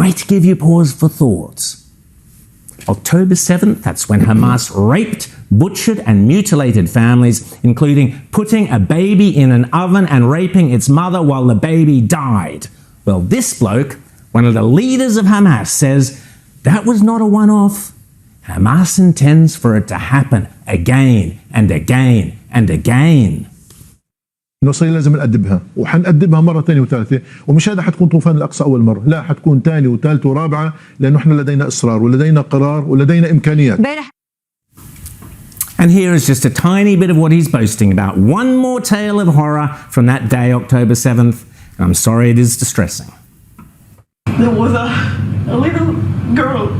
might give you pause for thought. October 7th, that's when Hamas raped, butchered and mutilated families, including putting a baby in an oven and raping its mother while the baby died. Well, this bloke, one of the leaders of Hamas, says that was not a one-off. Hamas intends for it to happen again and again and again. النصرية لازم نأدبها وحنأدبها مرة ثانية وثالثة، ومش هذا حتكون طوفان الأقصى أول مرة، لا حتكون ثانية وثالثة ورابعة، لأنه إحنا لدينا إصرار ولدينا قرار ولدينا إمكانيات. And here is just a tiny bit of what he's boasting about. One more tale of horror from that day, October 7th. And I'm sorry, it is distressing. There was a little girl,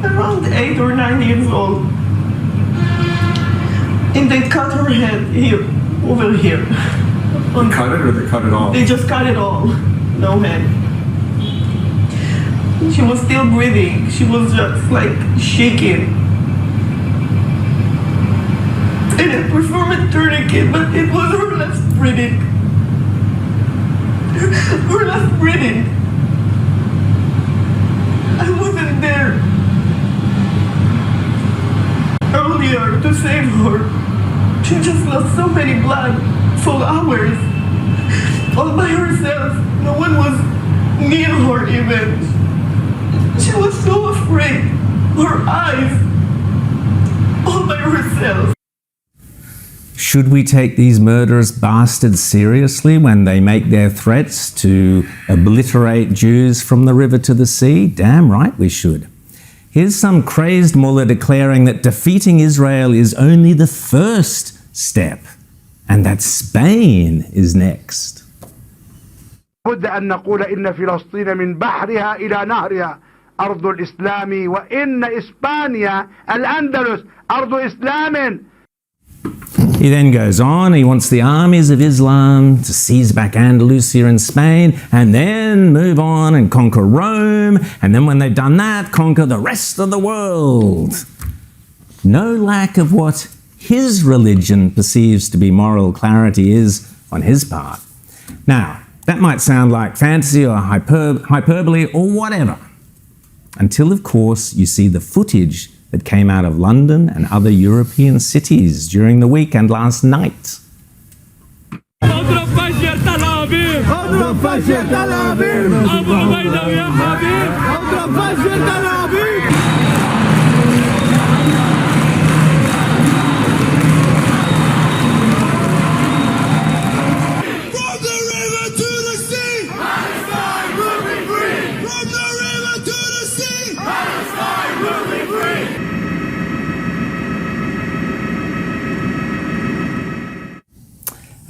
around 8 or 9 years old, and they cut her head here. Over here. Cut it or they cut it off? They just cut it all. No head. She was still breathing. She was just like shaking. And I performed a tourniquet, but it was her last breathing. Her last breathing. I wasn't there earlier to save her. She just lost so many blood for hours, all by herself. No one was near her even. She was so afraid. Her eyes, all by herself. Should we take these murderous bastards seriously when they make their threats to obliterate Jews from the river to the sea? Damn right we should. Here's some crazed mullah declaring that defeating Israel is only the first step, and that Spain is next. بد أن نقول إن فلسطين من بحرها إلى نهرها أرض الإسلام، وإن إسبانيا الأندلس أرض إسلام. He then goes on, he wants the armies of Islam to seize back Andalusia and Spain, and then move on and conquer Rome, and then when they've done that, conquer the rest of the world. No lack of what his religion perceives to be moral clarity is on his part. Now, that might sound like fantasy or hyperbole or whatever, until of course you see the footage that came out of London and other European cities during the weekend last night.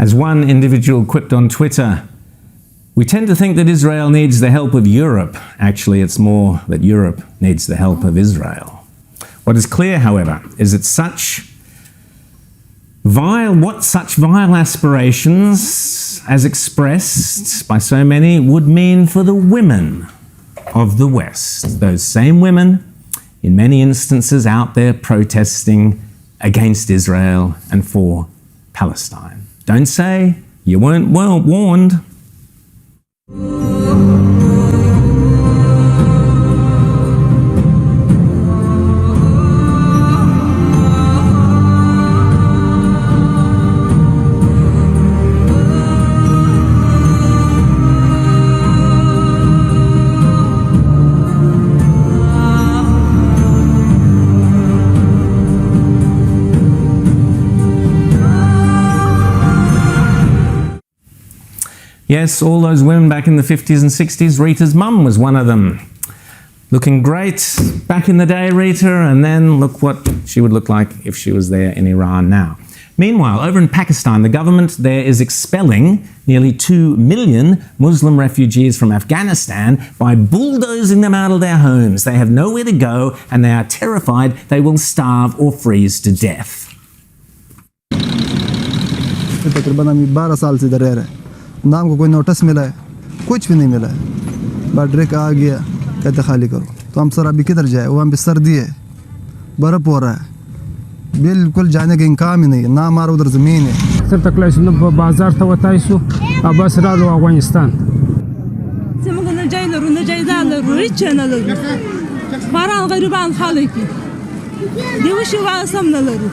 As one individual quipped on Twitter, we tend to think that Israel needs the help of Europe. Actually, it's more that Europe needs the help of Israel. What is clear, however, is that such vile aspirations, as expressed by so many, would mean for the women of the West. Those same women, in many instances, out there protesting against Israel and for Palestine. Don't say you weren't well warned. Yes, all those women back in the 50s and 60s, Rita's mum was one of them. Looking great back in the day, Rita, and then look what she would look like if she was there in Iran now. Meanwhile, over in Pakistan, the government there is expelling nearly 2 million Muslim refugees from Afghanistan by bulldozing them out of their homes. They have nowhere to go and they are terrified they will starve or freeze to death. नाम को कोई notice मिला है, कुछ भी नहीं मिला है, बॉर्डर का आ गया, कहते खाली करो, तो हम सर अभी किधर जाए, वहाँ पे सर्दी है, बर्फ हो रहा है, बिल्कुल जाने का इम्कान ही नहीं है, ना हमारा उधर ज़मीन है। सर तकलीफ बाजार था बताइए सो, अब बस रालो Afghanistan. Some of them جايلرو نجايزالرو ريتشنالرو فاران غريبان خالكي دي وشي واسمنالرو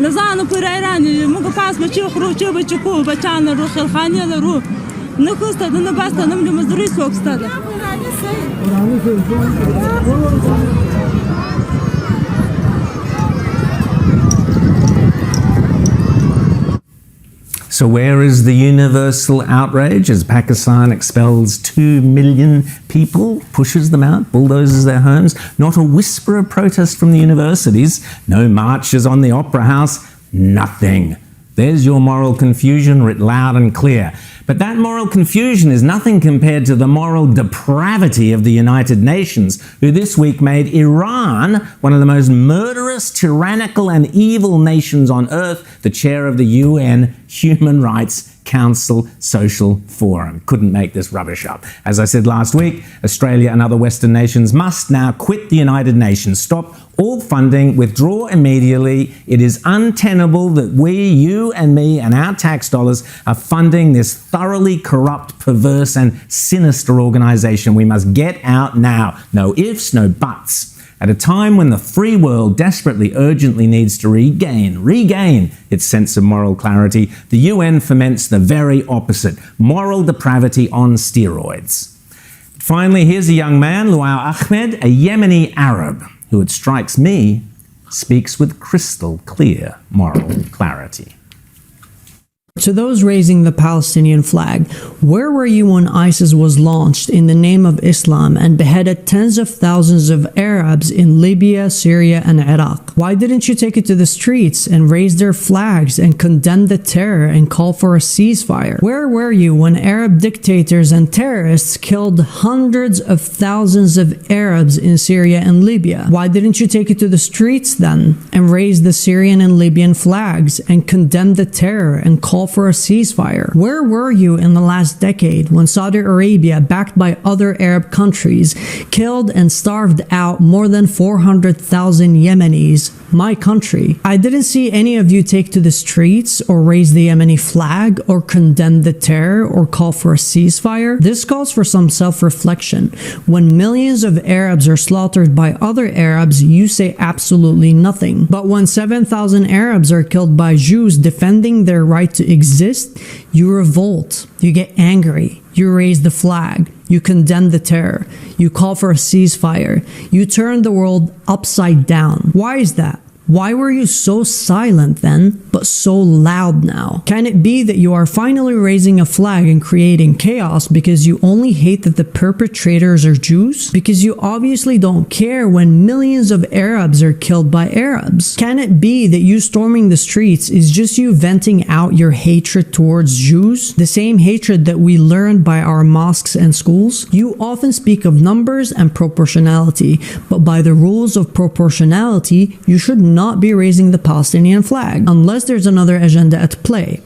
لزانو كوريراني مو باس بچي خرو چو بچي کو بچان رو خلخاني لرو نكوستا دنا باستا نمدي مزري سوكستا So where is the universal outrage as Pakistan expels 2 million people, pushes them out, bulldozes their homes? Not a whisper of protest from the universities, no marches on the Opera House, nothing. There's your moral confusion writ loud and clear. But that moral confusion is nothing compared to the moral depravity of the United Nations, who this week made Iran, one of the most murderous, tyrannical and evil nations on earth, the chair of the UN Human Rights Council Social Forum. Couldn't make this rubbish up. As I said last week, Australia and other Western nations must now quit the United Nations, stop all funding, withdraw immediately. It is untenable that we, you and me and our tax dollars are funding this thoroughly corrupt, perverse and sinister organisation. We must get out now. No ifs, no buts. At a time when the free world desperately, urgently needs to regain its sense of moral clarity, the UN foments the very opposite, moral depravity on steroids. Finally, here's a young man, Luau Ahmed, a Yemeni Arab, who, it strikes me, speaks with crystal clear moral clarity. To those raising the Palestinian flag, where were you when ISIS was launched in the name of Islam and beheaded tens of thousands of Arabs in Libya, Syria, and Iraq? Why didn't you take it to the streets and raise their flags and condemn the terror and call for a ceasefire? Where were you when Arab dictators and terrorists killed hundreds of thousands of Arabs in Syria and Libya? Why didn't you take it to the streets then and raise the Syrian and Libyan flags and condemn the terror and call for a ceasefire? Where were you in the last decade when Saudi Arabia, backed by other Arab countries, killed and starved out more than 400,000 Yemenis, my country? I didn't see any of you take to the streets or raise the Yemeni flag or condemn the terror or call for a ceasefire. This calls for some self-reflection. When millions of Arabs are slaughtered by other Arabs, you say absolutely nothing. But when 7,000 Arabs are killed by Jews defending their right to exist, you revolt, you get angry, you raise the flag, you condemn the terror, you call for a ceasefire, you turn the world upside down. Why is that? Why were you so silent then, but so loud now? Can it be that you are finally raising a flag and creating chaos because you only hate that the perpetrators are Jews? Because you obviously don't care when millions of Arabs are killed by Arabs? Can it be that you storming the streets is just you venting out your hatred towards Jews? The same hatred that we learned by our mosques and schools? You often speak of numbers and proportionality, but by the rules of proportionality, you should not be raising the Palestinian flag unless there's another agenda at play.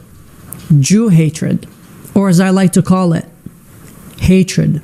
Jew hatred, or as I like to call it, hatred.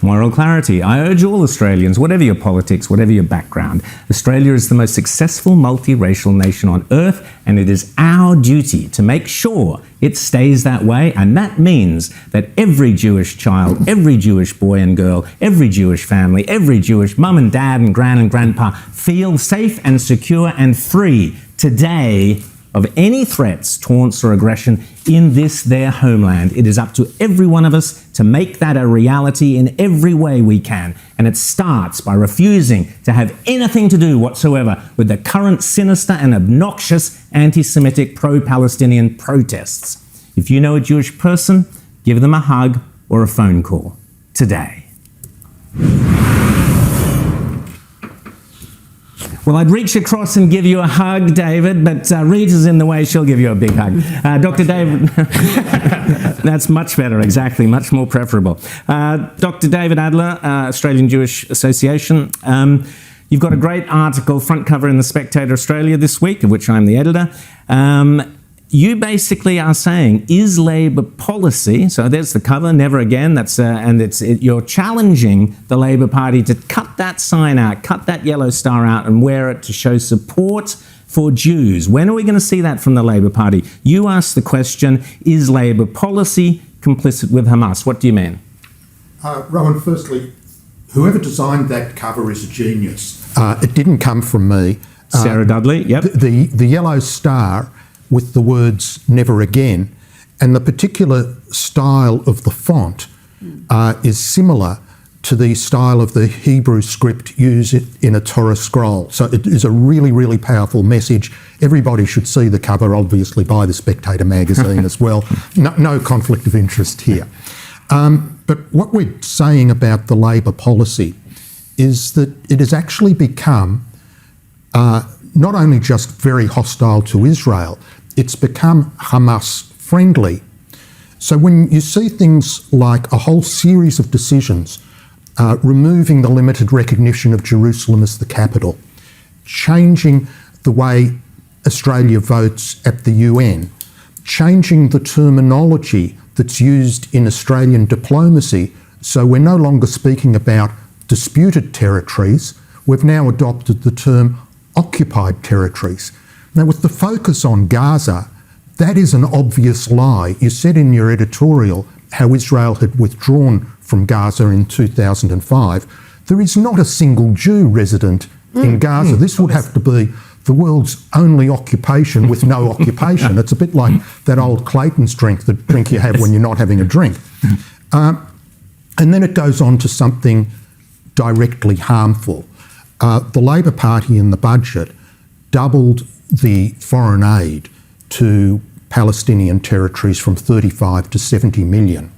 Moral clarity. I urge all Australians, whatever your politics, whatever your background, Australia is the most successful multiracial nation on earth, and it is our duty to make sure it stays that way, and that means that every Jewish child, every Jewish boy and girl, every Jewish family, every Jewish mum and dad and gran and grandpa feel safe and secure and free today of any threats, taunts or aggression in this their homeland. It is up to every one of us to make that a reality in every way we can. And it starts by refusing to have anything to do whatsoever with the current sinister and obnoxious anti-Semitic pro-Palestinian protests. If you know a Jewish person, give them a hug or a phone call today. Well, I'd reach across and give you a hug, David, but Rita's in the way. She'll give you a big hug. Dr. David, that's much better, exactly, much more preferable. Dr. David Adler, Australian Jewish Association. You've got a great article, front cover in The Spectator Australia this week, of which I'm the editor. You basically are saying, is Labor policy, so there's the cover, never again, you're challenging the Labor Party to cut that sign out, cut that yellow star out and wear it to show support for Jews. When are we going to see that from the Labor Party? You asked the question, is Labor policy complicit with Hamas. What do you mean? Rowan, firstly, whoever designed that cover is a genius. It didn't come from me. Sarah Dudley, yep. The yellow star with the words "never again," and the particular style of the font is similar to the style of the Hebrew script used in a Torah scroll. So it is a really, really powerful message. Everybody should see the cover, obviously, by the Spectator magazine as well. No conflict of interest here. But what we're saying about the Labor policy is that it has actually become not only just very hostile to Israel, it's become Hamas-friendly. So when you see things like a whole series of decisions removing the limited recognition of Jerusalem as the capital, changing the way Australia votes at the UN, changing the terminology that's used in Australian diplomacy, so we're no longer speaking about disputed territories, we've now adopted the term occupied territories. Now, with the focus on Gaza, that is an obvious lie. You said in your editorial how Israel had withdrawn from Gaza in 2005. There is not a single Jew resident in Gaza. This would have to be the world's only occupation with no occupation. It's a bit like that old Clayton's drink, the drink you have when you're not having a drink. And then it goes on to something directly harmful. The Labor Party in the budget doubled the foreign aid to Palestinian territories from 35 to 70 million.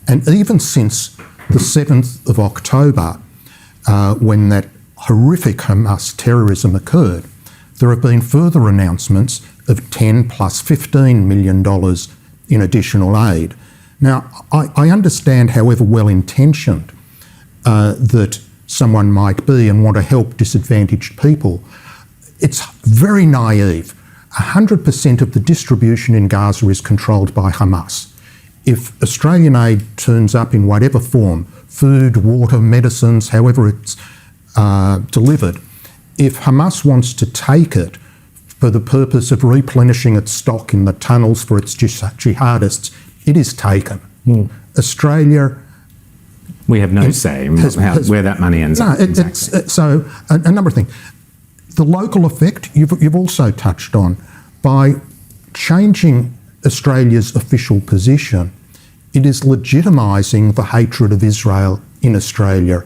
And even since the 7th of October, when that horrific Hamas terrorism occurred, there have been further announcements of 10 plus $15 million in additional aid. Now, I understand, however well-intentioned that someone might be and want to help disadvantaged people. It's very naive. 100% of the distribution in Gaza is controlled by Hamas. If Australian aid turns up in whatever form, food, water, medicines, however it's delivered, if Hamas wants to take it for the purpose of replenishing its stock in the tunnels for its jihadists, it is taken. Australia... We have no say in where that money ends up. Exactly. So, a number of things. The local effect, you've also touched on. By changing Australia's official position, it is legitimising the hatred of Israel in Australia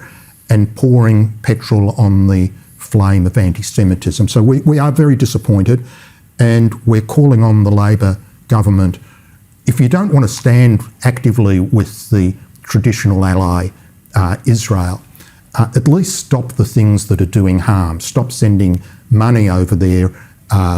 and pouring petrol on the flame of anti-Semitism. So we are very disappointed, and we're calling on the Labor government, if you don't want to stand actively with the traditional ally Israel, at least stop the things that are doing harm. Stop sending money over there,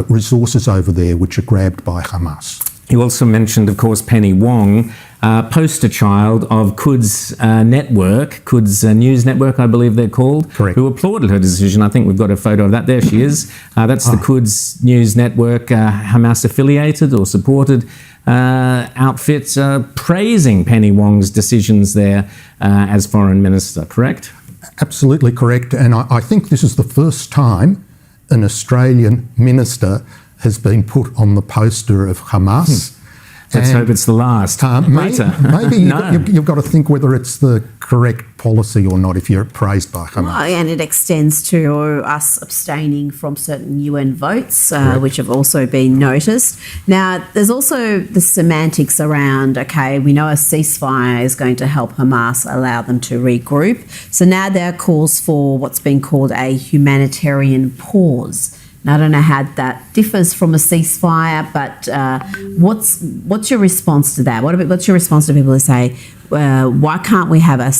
resources over there which are grabbed by Hamas. You also mentioned, of course, Penny Wong, poster child of Quds Network, Quds News Network, I believe they're called, Correct. Who applauded her decision. I think we've got a photo of that. There she is. That's the Quds News Network, Hamas-affiliated or supported outfits, praising Penny Wong's decisions there as Foreign Minister, correct? Absolutely correct. And I think this is the first time an Australian minister has been put on the poster of Hamas. Let's hope it's the last. Maybe you've got to think whether it's the correct policy or not if you're praised by Hamas. Well, and it extends to us abstaining from certain UN votes, which have also been noticed. Now, there's also the semantics around, okay, we know a ceasefire is going to help Hamas, allow them to regroup. So now there are calls for what's been called a humanitarian pause. Now, I don't know how that differs from a ceasefire, but what's your response to that? What's your response to people who say, why can't we have a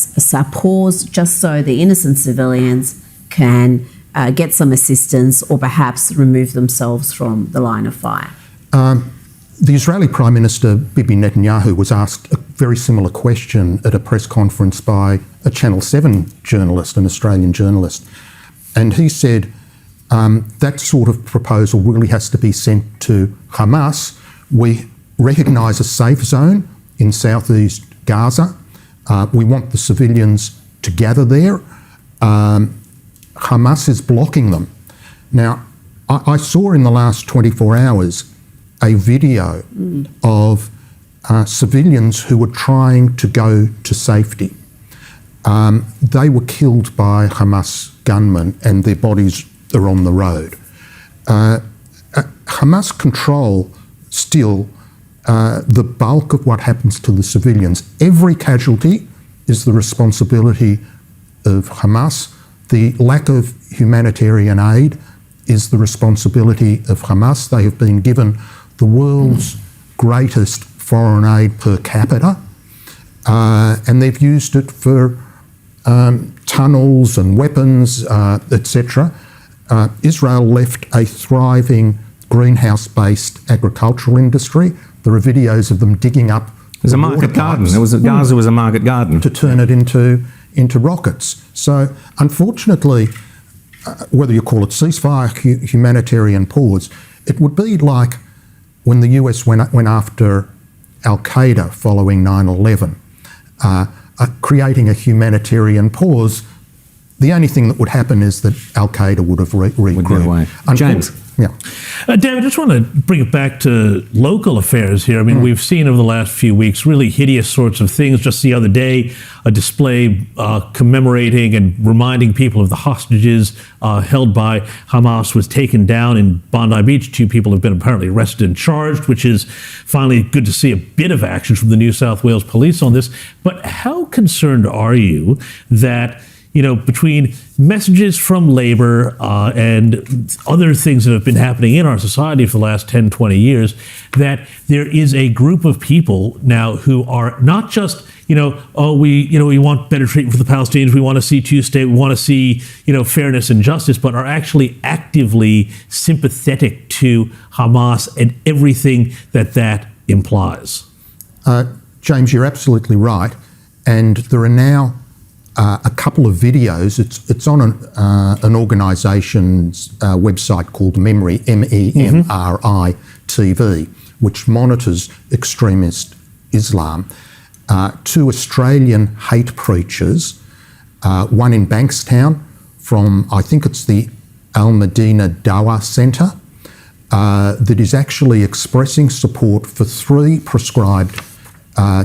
pause just so the innocent civilians can get some assistance or perhaps remove themselves from the line of fire? The Israeli Prime Minister Bibi Netanyahu was asked a very similar question at a press conference by a Channel 7 journalist, an Australian journalist, and he said, that sort of proposal really has to be sent to Hamas. We recognise a safe zone in southeast Gaza. We want the civilians to gather there. Hamas is blocking them. Now, I saw in the last 24 hours a video of civilians who were trying to go to safety. They were killed by Hamas gunmen and their bodies are on the road. Hamas control still the bulk of what happens to the civilians. Every casualty is the responsibility of Hamas. The lack of humanitarian aid is the responsibility of Hamas. They have been given the world's greatest foreign aid per capita, and they've used it for tunnels and weapons, etc. Israel left a thriving greenhouse-based agricultural industry. There are videos of them digging up. It was a market garden. Gaza was a market garden. To turn it into rockets. So, unfortunately, whether you call it ceasefire, humanitarian pause, it would be like when the US went after Al-Qaeda following 9/11, creating a humanitarian pause. The only thing that would happen is that Al-Qaeda would have regrouped. James. Yeah. David, I just want to bring it back to local affairs here. I mean, we've seen over the last few weeks really hideous sorts of things. Just the other day, a display commemorating and reminding people of the hostages held by Hamas was taken down in Bondi Beach. 2 people have been apparently arrested and charged, which is finally good to see a bit of action from the New South Wales police on this. But how concerned are you that, you know, between messages from Labor and other things that have been happening in our society for the last 10, 20 years, that there is a group of people now who are not just, we want better treatment for the Palestinians, we want to see two-state, we want to see, fairness and justice, but are actually actively sympathetic to Hamas and everything that implies? James, you're absolutely right. And there are now a couple of videos. It's on an organisation's website called MEMRI, MEMRI TV, which monitors extremist Islam. 2 Australian hate preachers, one in Bankstown from, I think it's the Al Medina Dawa Centre, that is actually expressing support for 3 prescribed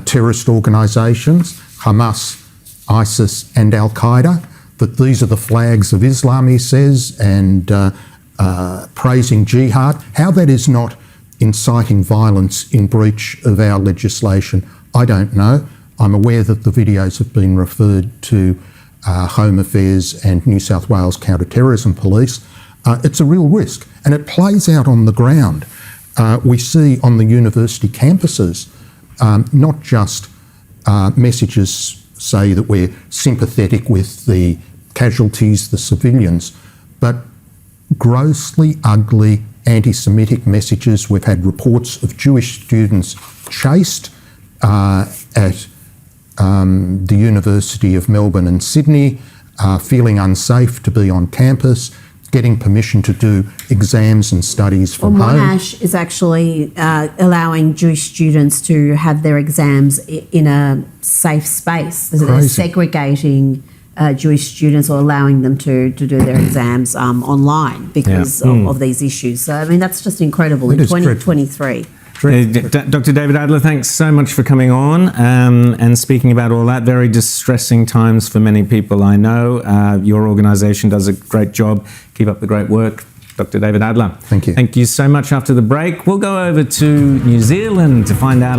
terrorist organisations, Hamas, ISIS and Al-Qaeda, that these are the flags of Islam, he says, and praising jihad. How that is not inciting violence in breach of our legislation, I don't know. I'm aware that the videos have been referred to Home Affairs and New South Wales Counter-Terrorism Police. It's a real risk, and it plays out on the ground. We see on the university campuses not just messages say that we're sympathetic with the casualties, the civilians, but grossly ugly anti-Semitic messages. We've had reports of Jewish students chased at the University of Melbourne and Sydney, feeling unsafe to be on campus, getting permission to do exams and studies from home. Monash is actually allowing Jewish students to have their exams in a safe space. They're segregating Jewish students or allowing them to do their exams online because of these issues. So, I mean, that's just incredible in 2023. Dr. David Adler, thanks so much for coming on and speaking about all that. Very distressing times for many people, I know. Your organisation does a great job. Keep up the great work. Dr. David Adler. Thank you. Thank you so much. After the break, we'll go over to New Zealand to find out